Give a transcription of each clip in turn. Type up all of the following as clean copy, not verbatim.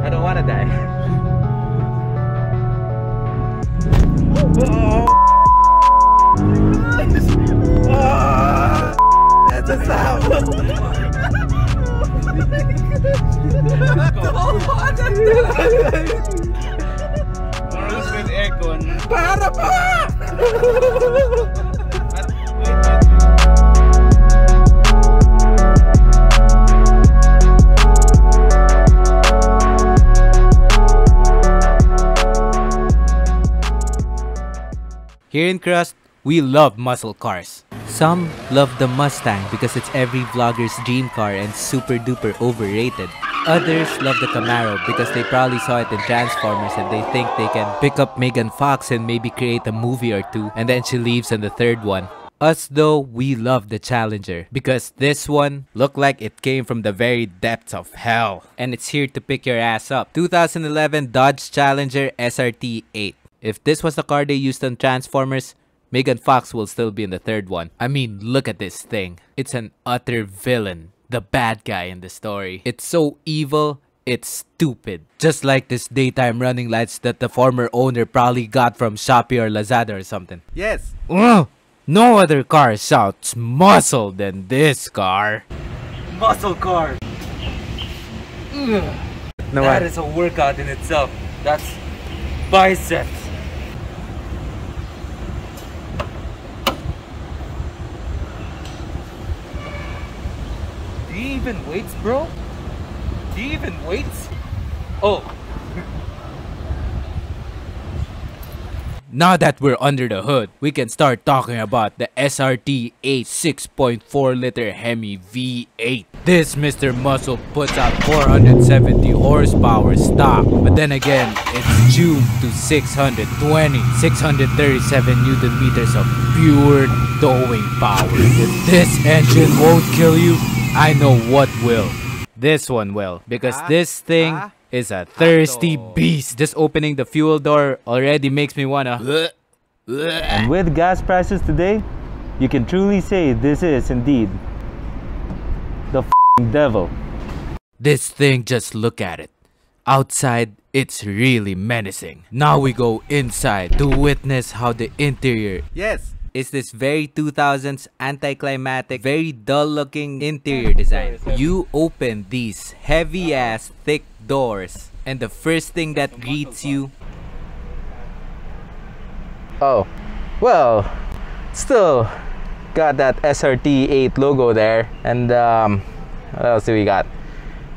I don't wanna die. That's a sound. Rules with aircon. Para pa! Here in Crust, we love muscle cars. Some love the Mustang because it's every vlogger's dream car and super duper overrated. Others love the Camaro because they probably saw it in Transformers and they think they can pick up Megan Fox and maybe create a movie or two, and then she leaves in the third one. Us though, we love the Challenger because this one looked like it came from the very depths of hell. And it's here to pick your ass up. 2011 Dodge Challenger SRT8. If this was the car they used on Transformers, Megan Fox will still be in the third one. I mean, look at this thing. It's an utter villain. The bad guy in the story. It's so evil, it's stupid. Just like this daytime running lights that the former owner probably got from Shopee or Lazada or something. Yes. No other car shouts muscle than this car. Muscle car. That is a workout in itself. That's biceps. Do you even weights, bro? Do you even weights? Oh. Now that we're under the hood, we can start talking about the SRT8 6.4 liter Hemi V8. This Mr. Muscle puts out 470 horsepower stock, but then again, it's tuned to 637 Newton meters of pure towing power. If this engine won't kill you, I know what will. This one will, because this thing is a thirsty beast. Just opening the fuel door already makes me wanna. And with gas prices today, you can truly say this is indeed the f***ing devil. This thing, just look at it. Outside, it's really menacing. Now we go inside to witness how the interior is this very 2000s anticlimactic, very dull looking interior design. You open these heavy ass thick doors and the first thing that greets you, oh, well, still got that SRT8 logo there. And what else do we got?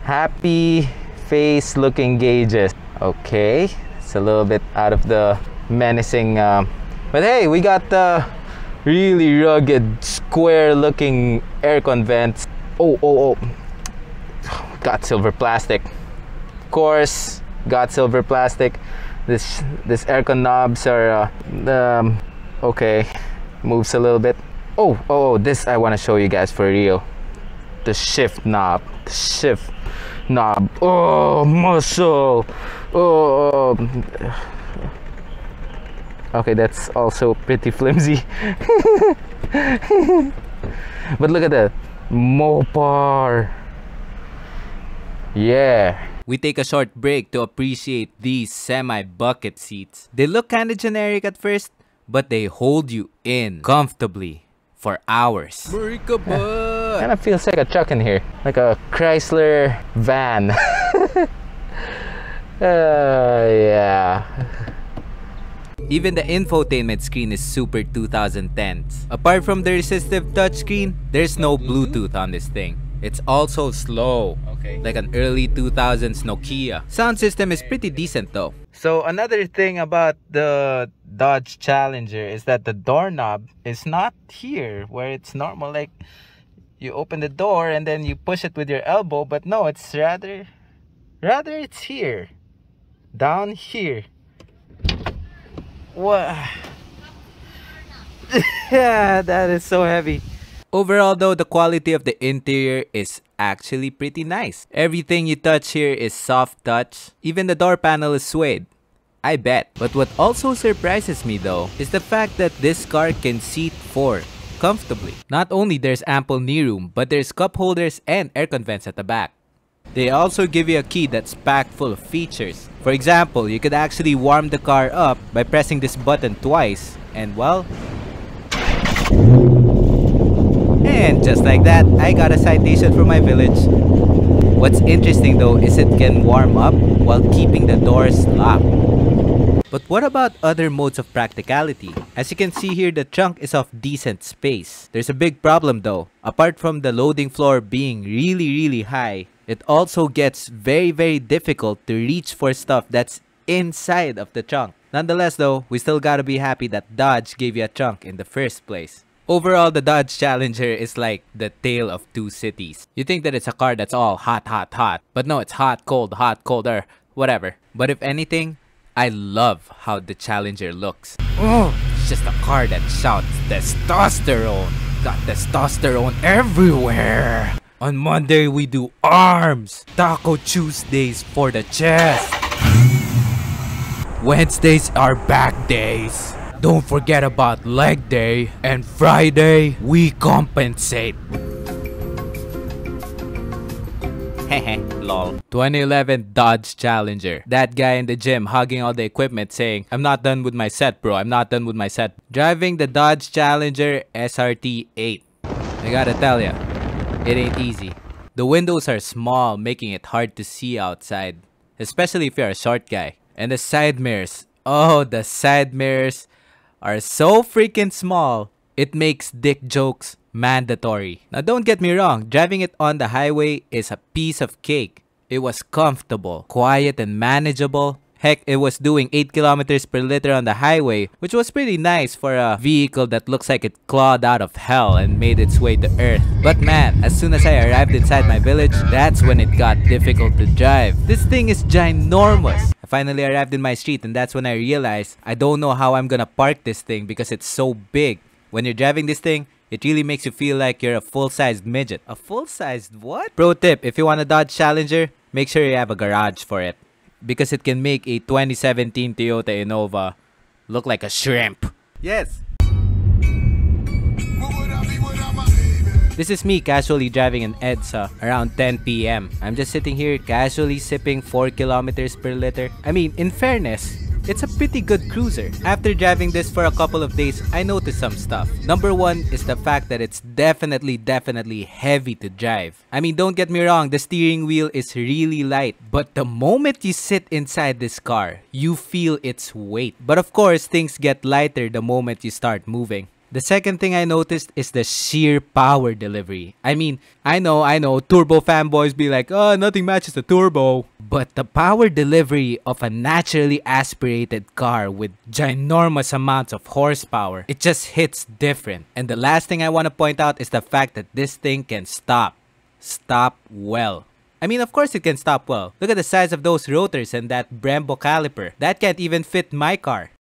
Happy face looking gauges. Okay, it's a little bit out of the menacing, but hey, we got the really rugged square looking aircon vents. Oh, got silver plastic. Of course, got silver plastic. This aircon knobs are okay, moves a little bit. Oh, this I want to show you guys for real. The shift knob. Oh, muscle. Oh. Okay, that's also pretty flimsy. But look at that Mopar. Yeah. we take a short break to appreciate these semi-bucket seats. They look kinda generic at first, but they hold you in comfortably for hours. Kind of feels like a truck in here, like a Chrysler van. Yeah. Even the infotainment screen is super 2010s. Apart from the resistive touchscreen, there's no Bluetooth on this thing. It's also slow, like an early 2000s Nokia. Sound system is pretty decent though. So another thing about the Dodge Challenger is that the doorknob is not here where it's normal, like you open the door and then you push it with your elbow, but no, it's rather it's here, down here. What? Yeah, that is so heavy. Overall though, the quality of the interior is actually pretty nice. Everything you touch here is soft touch. Even the door panel is suede, I bet. But what also surprises me though is the fact that this car can seat 4 comfortably. Not only there's ample knee room, but there's cup holders and aircon vents at the back. They also give you a key that's packed full of features. For example, you could actually warm the car up by pressing this button twice, and well... And just like that, I got a citation for my village. What's interesting though is it can warm up while keeping the doors locked. But what about other modes of practicality? As you can see here, the trunk is of decent space. There's a big problem though. Apart from the loading floor being really high, it also gets very difficult to reach for stuff that's inside of the trunk. Nonetheless though, we still gotta be happy that Dodge gave you a trunk in the first place. Overall, the Dodge Challenger is like the tale of two cities. You think that it's a car that's all hot. But no, it's hot, cold, colder, whatever. But if anything, I love how the Challenger looks. Oh, it's just a car that shouts testosterone. Got testosterone everywhere. On Monday, we do arms. Taco Tuesdays for the chest. Wednesdays are back days. Don't forget about leg day. And Friday, we compensate. Hehe, lol. 2011 Dodge Challenger. That guy in the gym hugging all the equipment saying, I'm not done with my set, bro. I'm not done with my set. Driving the Dodge Challenger SRT8. I gotta tell ya, it ain't easy. The windows are small, making it hard to see outside. Especially if you're a short guy. And the side mirrors. Oh, the side mirrors are so freaking small, it makes dick jokes mandatory. Now don't get me wrong, driving it on the highway is a piece of cake. It was comfortable, quiet and manageable. Heck, it was doing 8 kilometers per liter on the highway, which was pretty nice for a vehicle that looks like it clawed out of hell and made its way to Earth. But man, as soon as I arrived inside my village, that's when it got difficult to drive. This thing is ginormous. I finally arrived in my street and that's when I realized I don't know how I'm gonna park this thing because it's so big. When you're driving this thing, it really makes you feel like you're a full-sized midget. A full-sized what? Pro tip, if you want a Dodge Challenger, make sure you have a garage for it. Because it can make a 2017 Toyota Innova look like a shrimp. Yes! This is me casually driving an Enzo around 10 PM. I'm just sitting here casually sipping 4 kilometers per liter. I mean, in fairness, it's a pretty good cruiser. After driving this for a couple of days, I noticed some stuff. Number one is the fact that it's definitely heavy to drive. I mean, don't get me wrong, the steering wheel is really light. But the moment you sit inside this car, you feel its weight. But of course, things get lighter the moment you start moving. The second thing I noticed is the sheer power delivery. I mean, I know, turbo fanboys be like, oh, nothing matches the turbo. But the power delivery of a naturally aspirated car with ginormous amounts of horsepower, it just hits different. And the last thing I want to point out is the fact that this thing can stop. Stop well. I mean, of course it can stop well. Look at the size of those rotors and that Brembo caliper. That can't even fit my car.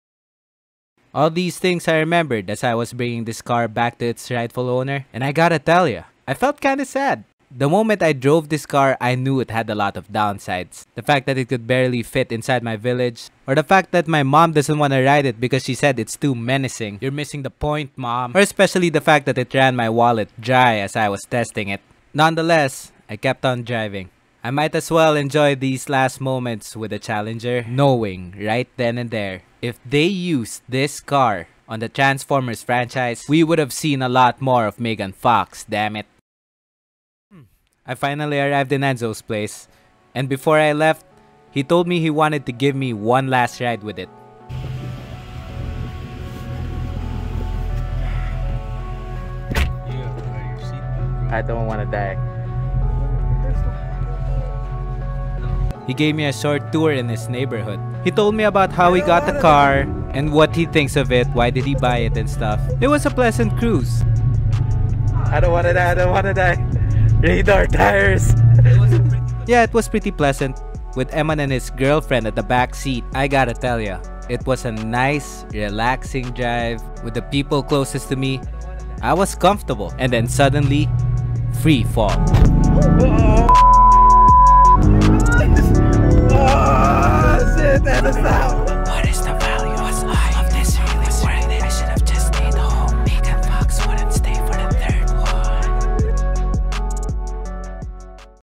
All these things I remembered as I was bringing this car back to its rightful owner. And I gotta tell ya, I felt kinda sad. The moment I drove this car, I knew it had a lot of downsides. The fact that it could barely fit inside my village. Or the fact that my mom doesn't want to ride it because she said it's too menacing. You're missing the point, mom. Or especially the fact that it ran my wallet dry as I was testing it. Nonetheless, I kept on driving. I might as well enjoy these last moments with the Challenger, knowing right then and there, if they used this car on the Transformers franchise, we would have seen a lot more of Megan Fox, damn it. I finally arrived in Enzo's place, and before I left, he told me he wanted to give me one last ride with it. I don't want to die. He gave me a short tour in his neighborhood. He told me about how he got the car and what he thinks of it, why did he buy it and stuff. It was a pleasant cruise. I don't want to die, I don't want to die. Radar tires. Yeah, it was pretty pleasant. With Eman and his girlfriend at the back seat, I gotta tell ya, it was a nice, relaxing drive. With the people closest to me, I was comfortable. And then suddenly, free fall.